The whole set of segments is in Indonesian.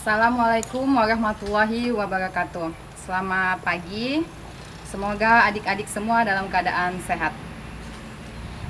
Assalamualaikum warahmatullahi wabarakatuh. Selamat pagi. Semoga adik-adik semua dalam keadaan sehat.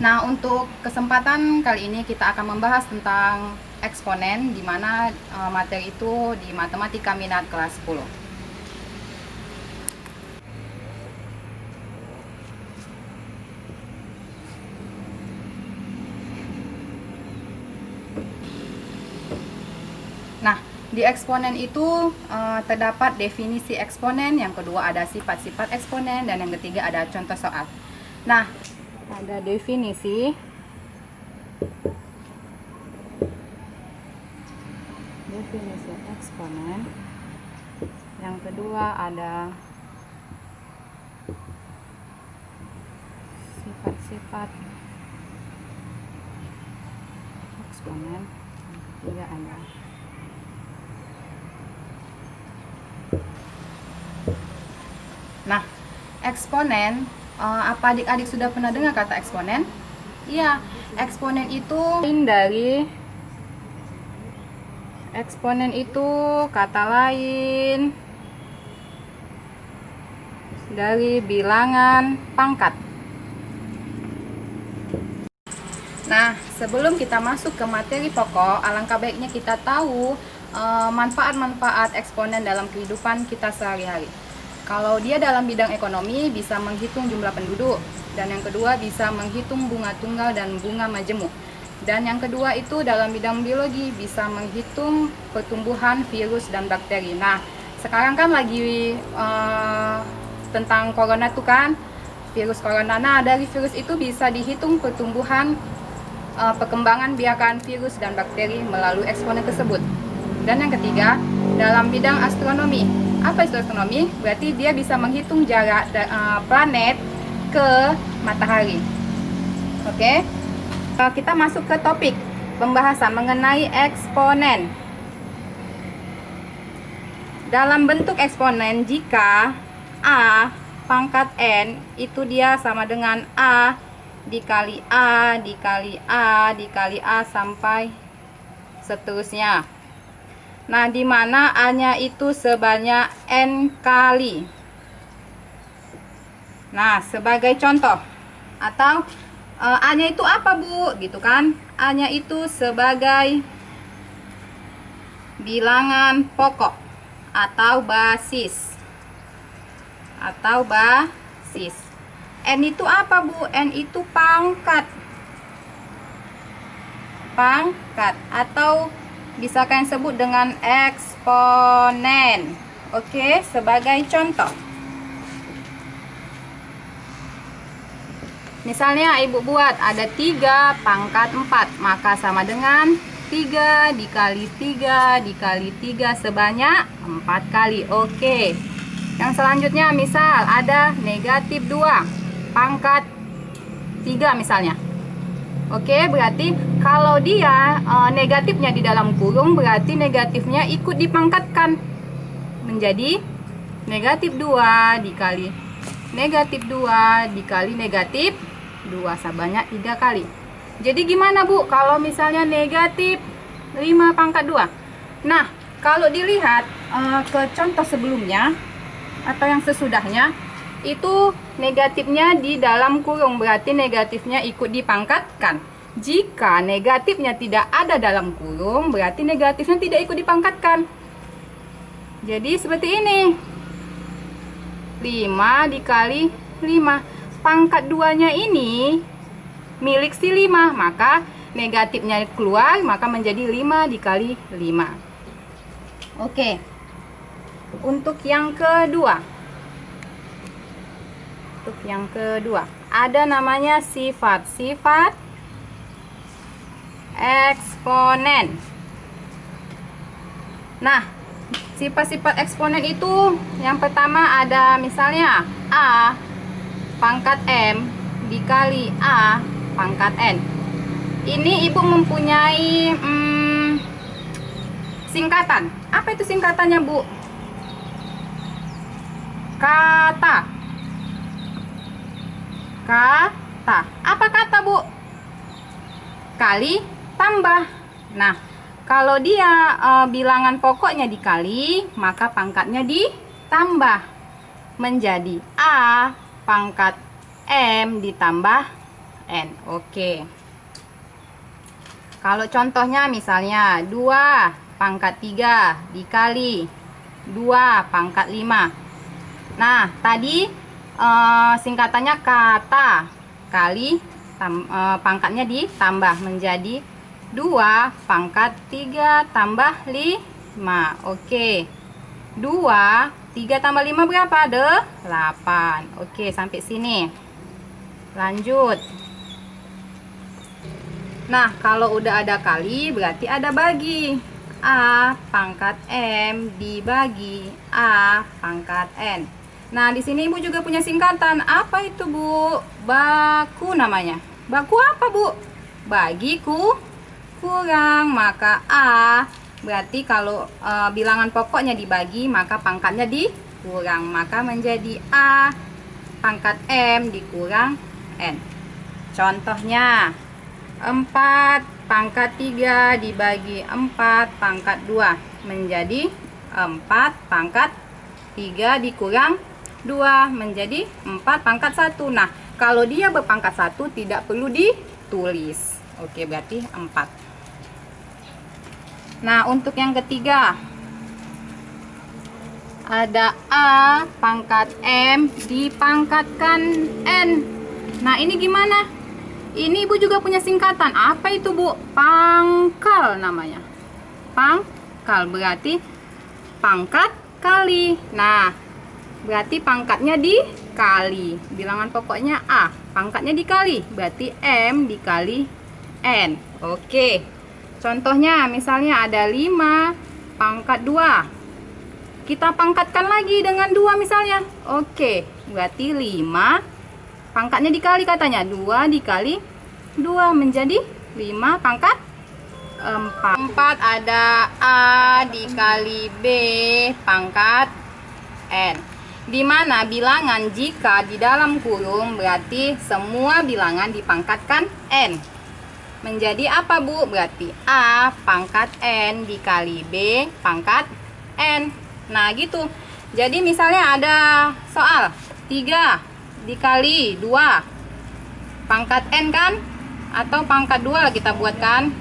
Nah, untuk kesempatan kali ini kita akan membahas tentang eksponen, di mana materi itu di Matematika Minat kelas 10. Nah, di eksponen itu terdapat definisi eksponen, yang kedua ada sifat-sifat eksponen, dan yang ketiga ada contoh soal. Nah, ada definisi eksponen, yang kedua ada sifat-sifat eksponen, yang ketiga ada Nah, eksponen, apa adik-adik sudah pernah dengar kata eksponen? Iya, eksponen itu kata lain dari bilangan pangkat. Nah, sebelum kita masuk ke materi pokok, alangkah baiknya kita tahu manfaat-manfaat eksponen dalam kehidupan kita sehari-hari. Kalau dia dalam bidang ekonomi bisa menghitung jumlah penduduk, dan yang kedua bisa menghitung bunga tunggal dan bunga majemuk. Dan yang kedua itu dalam bidang biologi bisa menghitung pertumbuhan virus dan bakteri. Nah, sekarang kan lagi tentang corona tuh kan, virus corona. Nah, dari virus itu bisa dihitung pertumbuhan perkembangan biakan virus dan bakteri melalui eksponen tersebut. Dan yang ketiga, dalam bidang astronomi. Apa itu astronomi? Berarti dia bisa menghitung jarak planet ke matahari. Oke, kita masuk ke topik pembahasan mengenai eksponen. Dalam bentuk eksponen, jika A pangkat N itu dia sama dengan A dikali A dikali A dikali A sampai seterusnya. Nah, di mana A-nya itu sebanyak N kali. Nah, sebagai contoh, atau A-nya itu apa, Bu? Gitu kan? A-nya itu sebagai bilangan pokok atau basis. N itu apa, Bu? N itu pangkat. Atau bisa kalian sebut dengan eksponen. Oke, sebagai contoh. Misalnya Ibu buat ada 3 pangkat 4, maka sama dengan 3 dikali 3 dikali 3 sebanyak 4 kali. Oke. Yang selanjutnya misal ada negatif 2 pangkat 3 misalnya. Oke, berarti kalau dia negatifnya di dalam kurung, berarti negatifnya ikut dipangkatkan menjadi negatif 2 dikali negatif 2 dikali negatif 2 sebanyak 3 kali. Jadi gimana, Bu, kalau misalnya negatif 5 pangkat 2? Nah, kalau dilihat ke contoh sebelumnya atau yang sesudahnya, itu negatifnya di dalam kurung, berarti negatifnya ikut dipangkatkan. Jika negatifnya tidak ada dalam kurung, berarti negatifnya tidak ikut dipangkatkan. Jadi seperti ini, 5 dikali 5, pangkat 2 nya ini milik si 5, maka negatifnya keluar, maka menjadi 5 dikali 5. Oke, untuk yang kedua, ada namanya sifat-sifat eksponen. Nah, sifat-sifat eksponen itu yang pertama ada misalnya A pangkat M dikali A pangkat N. Ini Ibu mempunyai singkatan. Apa itu singkatannya, Bu? Kata. Apa kata, Bu? Kali tambah. Nah, Kalau dia bilangan pokoknya dikali, maka pangkatnya ditambah menjadi A pangkat M ditambah N. Oke. Kalau contohnya misalnya 2 pangkat 3 dikali 2 pangkat 5. Nah, tadi singkatannya kata kali pangkatnya ditambah menjadi 2 pangkat 3 tambah 5. Oke. 2, 3 tambah 5 berapa? 8. Oke, sampai sini. Lanjut. Nah, kalau udah ada kali berarti ada bagi. A pangkat M dibagi A pangkat N. Nah, di sini Ibu juga punya singkatan. Apa itu, Bu? Baku namanya. Baku apa, Bu? Bagiku kurang, maka A berarti kalau bilangan pokoknya dibagi maka pangkatnya dikurang, maka menjadi A pangkat M dikurang N. Contohnya 4 pangkat 3 dibagi 4 pangkat 2 menjadi 4 pangkat 3 dikurang 2 menjadi 4 pangkat 1. Nah, kalau dia berpangkat 1 tidak perlu ditulis. Oke, berarti 4. Nah, untuk yang ketiga ada A pangkat M dipangkatkan N. Nah, ini gimana? Ini Ibu juga punya singkatan. Apa itu, Bu? Pangkal namanya. Pangkal berarti pangkat kali. Nah, berarti pangkatnya dikali. Bilangan pokoknya A, pangkatnya dikali. Berarti M dikali N. Oke. Contohnya misalnya ada 5 pangkat 2. Kita pangkatkan lagi dengan 2 misalnya. Oke, berarti 5 pangkatnya dikali katanya. 2 dikali 2 menjadi 5 pangkat 4. 4 ada A dikali B pangkat N. Dimana bilangan jika di dalam kurung berarti semua bilangan dipangkatkan N. Menjadi apa, Bu? Berarti A pangkat N dikali B pangkat N. Nah, gitu. Jadi misalnya ada soal 3 dikali 2 pangkat N kan? Atau pangkat 2 lah kita buatkan.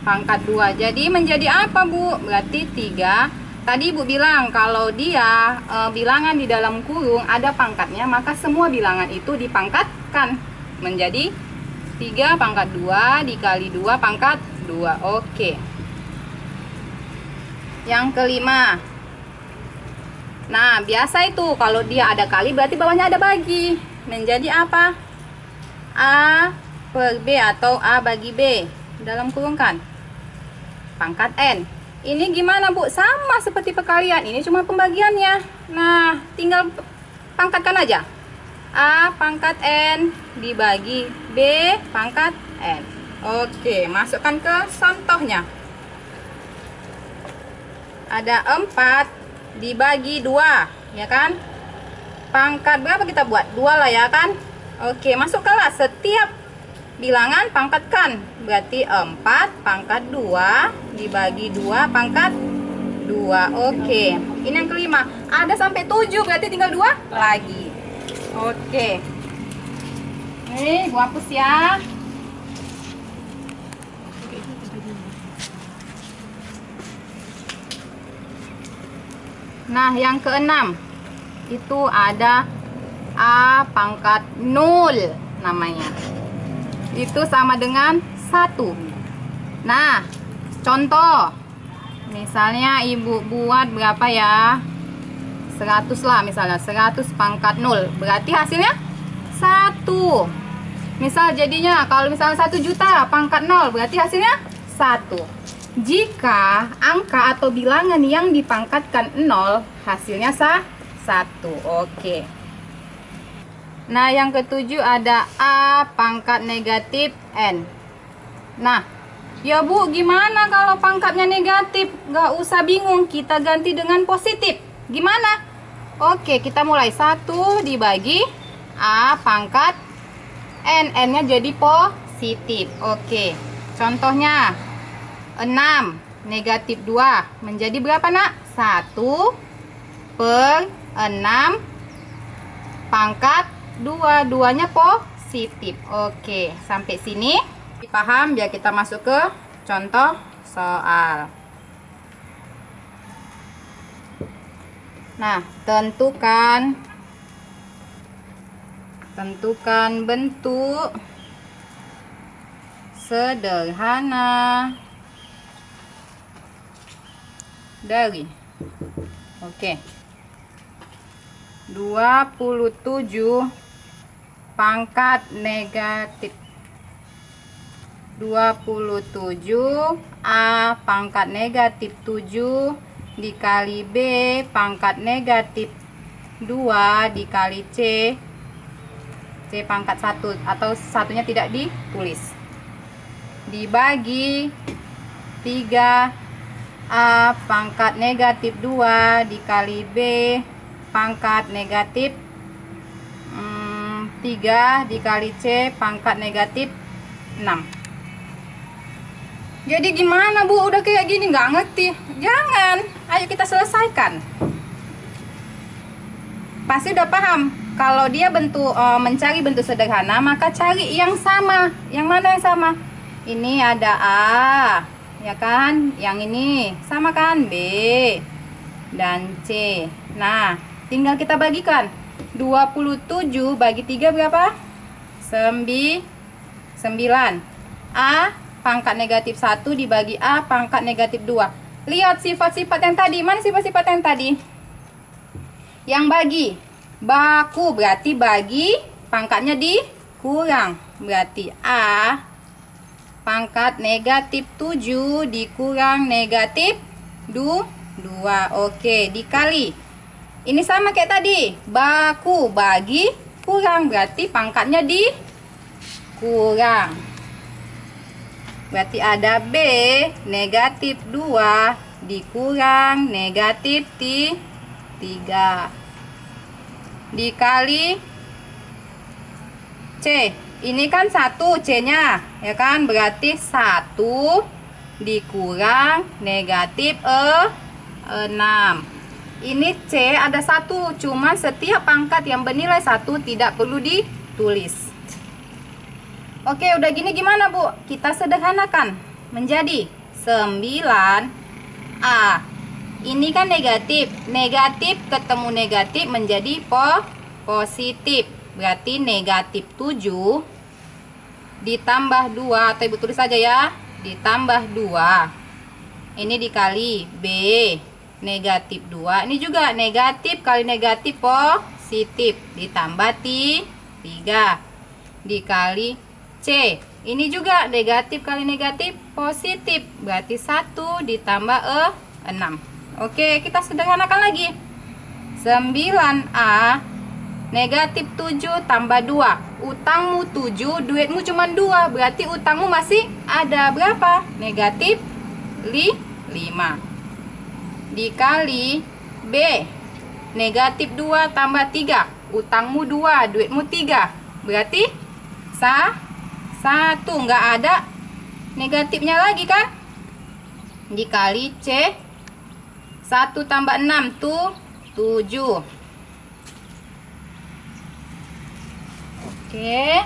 Pangkat 2. Jadi menjadi apa, Bu? Berarti 3. Tadi Ibu bilang kalau dia bilangan di dalam kurung ada pangkatnya, maka semua bilangan itu dipangkatkan menjadi 3 pangkat 2 dikali 2 pangkat 2. Oke. Yang kelima. Nah, biasa itu kalau dia ada kali berarti bawahnya ada bagi. Menjadi apa? A per B atau A bagi B. Dalam kurung kan? Pangkat N. Ini gimana, Bu? Sama seperti perkalian. Ini cuma pembagiannya. Nah, tinggal pangkatkan aja. A pangkat N dibagi B pangkat N. Oke, masukkan ke contohnya. Ada 4 dibagi 2, ya kan? Pangkat berapa kita buat? 2 lah, ya kan? Oke, masukkanlah setiap bilangan pangkatkan. Berarti 4 pangkat 2 dibagi 2 pangkat 2. Oke, ini yang kelima. Ada sampai 7, berarti tinggal 2 lagi. Oke. Nih, gua hapus ya. Nah, yang keenam itu ada A pangkat 0 namanya. Itu sama dengan 1. Nah, contoh. Misalnya Ibu buat berapa ya? 100 lah misalnya. 100 pangkat 0. Berarti hasilnya 1. Misal jadinya kalau misalnya 1 juta pangkat 0 berarti hasilnya 1. Jika angka atau bilangan yang dipangkatkan 0 hasilnya 1. Oke. Nah, yang ketujuh ada A pangkat negatif N. Nah, ya Bu, gimana kalau pangkatnya negatif? Gak usah bingung, kita ganti dengan positif. Gimana? Oke, kita mulai. 1 dibagi A pangkat N. N-nya jadi positif. Oke, contohnya 6 negatif 2 menjadi berapa nak? 1/6 pangkat 2. 2-nya positif. Oke, sampai sini paham? Biar kita masuk ke contoh soal. Nah, tentukan bentuk sederhana dari 27 pangkat negatif 27A pangkat negatif 7 dikali B pangkat negatif 2 dikali C pangkat 1 atau satunya tidak ditulis, dibagi 3A pangkat negatif 2 dikali B pangkat negatif 3 dikali C pangkat negatif 6. Jadi gimana Bu? Udah kayak gini nggak ngerti? Jangan, ayo kita selesaikan. Pasti udah paham. Kalau dia mencari bentuk sederhana, maka cari yang sama. Yang mana yang sama? Ini ada A, ya kan? Yang ini sama kan? B dan C. Nah, tinggal kita bagikan. 27 bagi 3 berapa? 9. A pangkat negatif 1 dibagi A pangkat negatif 2. Lihat sifat-sifat yang tadi. Mana sifat-sifat yang tadi? Yang bagi. Baku berarti bagi, pangkatnya dikurang. Berarti A pangkat negatif 7 dikurang negatif 2. Oke, dikali. Ini sama kayak tadi. Baku bagi kurang berarti pangkatnya dikurang. Berarti ada B negatif 2 dikurang negatif 3 dikali C. Ini kan 1 C-nya, ya kan? Berarti 1 dikurang negatif 6. Ini C ada 1, cuma setiap pangkat yang bernilai 1 tidak perlu ditulis. Oke, udah gini gimana Bu? Kita sederhanakan menjadi 9A. Ini kan negatif. Negatif ketemu negatif menjadi positif. Berarti negatif 7 ditambah 2, atau Ibu tulis saja ya, ditambah 2. Ini dikali B negatif 2. Ini juga negatif kali negatif positif ditambah 3 dikali C. Ini juga negatif kali negatif positif. Berarti 1 ditambah 6. Oke, kita sederhanakan lagi. 9A negatif 7 tambah 2. Utangmu 7, duitmu cuma 2. Berarti utangmu masih ada berapa? Negatif 5. Dikali B negatif 2 tambah 3. Utangmu 2, duitmu 3. Berarti 1. Nggak ada negatifnya lagi kan? Dikali C 1 tambah 6 tuh 7. Oke.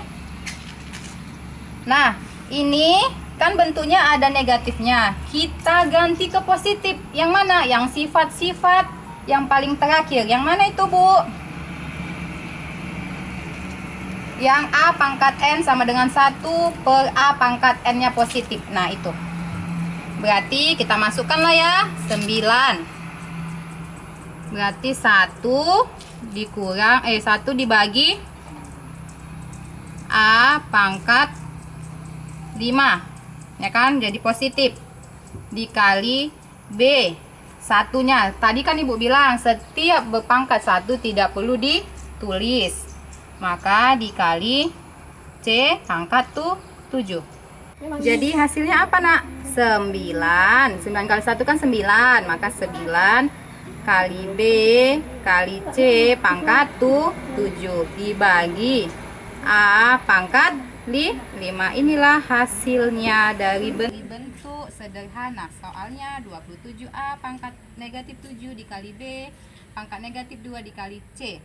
Nah, ini kan bentuknya ada negatifnya. Kita ganti ke positif. Yang mana? Yang sifat-sifat yang paling terakhir. Yang mana itu, Bu? Yang A pangkat N sama dengan 1 per A pangkat N-nya positif. Nah, itu. Berarti kita masukkan lah ya, 9. Berarti 1 dikurang 1 dibagi A pangkat 5. Ya kan? Jadi positif. Dikali B. Satunya. Tadi kan Ibu bilang setiap berpangkat 1 tidak perlu ditulis. Maka dikali C pangkat 7. Jadi hasilnya apa nak? 9. 9 kali 1 kan 9. Maka 9 kali B kali C pangkat 7 dibagi A pangkat 5. Inilah hasilnya dari bentuk sederhana. Soalnya 27A pangkat negatif 7 dikali B pangkat negatif 2 dikali C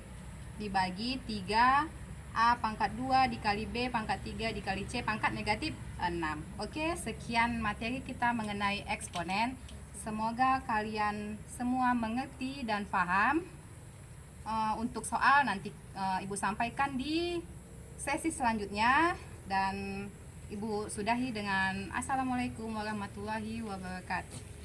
dibagi 3A pangkat 2 dikali B pangkat 3 dikali C pangkat negatif 6. Oke, sekian materi kita mengenai eksponen. Semoga kalian semua mengerti dan paham. Untuk soal nanti Ibu sampaikan di sesi selanjutnya, dan Ibu sudahi dengan Assalamualaikum warahmatullahi wabarakatuh.